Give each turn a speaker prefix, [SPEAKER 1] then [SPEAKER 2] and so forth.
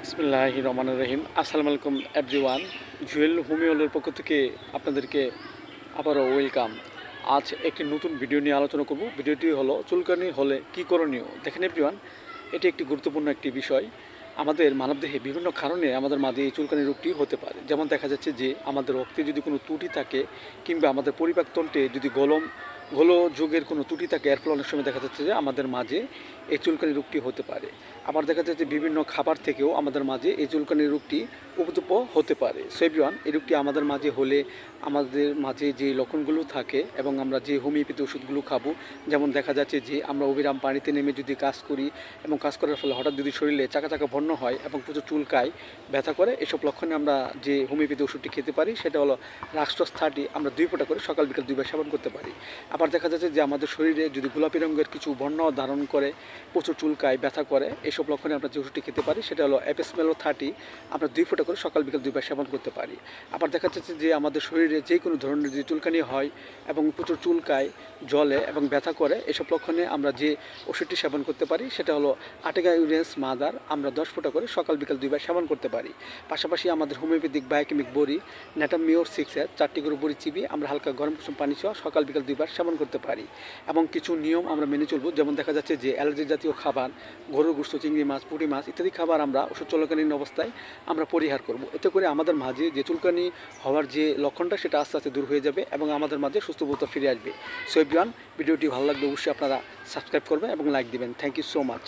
[SPEAKER 1] বিসমিল্লাহির রহমানির রহিম। আসসালামু আলাইকুম এভরিওয়ান। জুয়েল হোমিওলের পক্ষ থেকে আপনাদেরকে আবারও ওয়েলকাম। আজ একটি নতুন ভিডিও নিয়ে আলোচনা করব। ভিডিওটি হলো চুলকানি হলে কী করণীয়। দেখেন এভরিওয়ান, এটি একটি গুরুত্বপূর্ণ একটি বিষয়। আমাদের মানবদেহে বিভিন্ন কারণে আমাদের মাঝে এই চুলকানি রোগটি হতে পারে। যেমন দেখা যাচ্ছে যে আমাদের রক্তে যদি কোনো ত্রুটি থাকে কিংবা আমাদের পরিপাকতন্ত্রে যদি গোলযোগের কোনো ত্রুটি থাকে, এর ফলে অনেক সময় দেখা যাচ্ছে যে আমাদের মাঝে এই চুলকানি রোগটি হতে পারে। আবার দেখা যাচ্ছে যে বিভিন্ন খাবার থেকেও আমাদের মাঝে এই চুলকানি রোগটি উপদ্রব হতে পারে। সো এভরিওয়ান, এই রোগটি আমাদের মাঝে হলে আমাদের মাঝে যে লক্ষণগুলো থাকে এবং আমরা যে হোমিওপ্যাথি ওষুধগুলো খাবো, যেমন দেখা যাচ্ছে যে আমরা অবিরাম পানিতে নেমে যদি কাজ করি এবং কাজ করার ফলে হঠাৎ যদি শরীরে চাকা চাকা বন্য হয় এবং প্রচুর চুলকায়, ব্যথা করে, এসব লক্ষণে আমরা যে হোমিওপ্যাথি ওষুধটি খেতে পারি সেটা হলো রাক্সটস 30। আমরা 2 ফোঁটা করে সকাল বিকাল 2 বার সেবন করতে পারি। আবার দেখা যাচ্ছে যে আমাদের শরীরে যদি গোলাপি রঙের কিছু বর্ণ ধারণ করে, প্রচুর চুলকায়, ব্যথা করে, এসব লক্ষণে আমরা যে ওষুধটি খেতে পারি সেটা হলো এপিসমেলো 30। আমরা 2 ফোঁটা করে সকাল বিকাল 2 বার সেবন করতে পারি। আবার দেখা যাচ্ছে যে আমাদের শরীরে যে কোনো ধরনের যদি চুলকানি হয় এবং প্রচুর চুলকায়, জ্বলে এবং ব্যথা করে, এসব লক্ষণে আমরা যে ওষুধটি সেবন করতে পারি সেটা হলো আর্টিকা ইউরেন্স মাদার। আমরা 10 ফোঁটা করে সকাল বিকাল 2 বার সেবন করতে পারি। পাশাপাশি আমাদের হোমিওপ্যাথিক বায়োকেমিক বড়ি ন্যাটামিওর 6-এর 4টি করে বড়ি চিবিয়ে আমরা হালকা গরম কুসুম পানি সহ সকাল বিকাল 2 বার সেবন করতে পারি। এবং কিছু নিয়ম আমরা মেনে চলবো। যেমন দেখা যাচ্ছে যে অ্যালার্জি জাতীয় খাবার, গরুর গোশত, চিংড়ি মাছ, পুঁটি মাছ ইত্যাদি খাবার আমরা ওষুধ চলাকালীন অবস্থায় আমরা পরিহার করব। এতে করে আমাদের মাঝে যে চুলকানি হওয়ার যে লক্ষণটা সেটা আস্তে আস্তে দূর হয়ে যাবে এবং আমাদের মাঝে সুস্থবোধতা ফিরে আসবে। সো এভরিওয়ান, ভিডিওটি ভালো লাগলে অবশ্যই আপনারা সাবস্ক্রাইব করবেন এবং লাইক দিবেন। Thank you so much.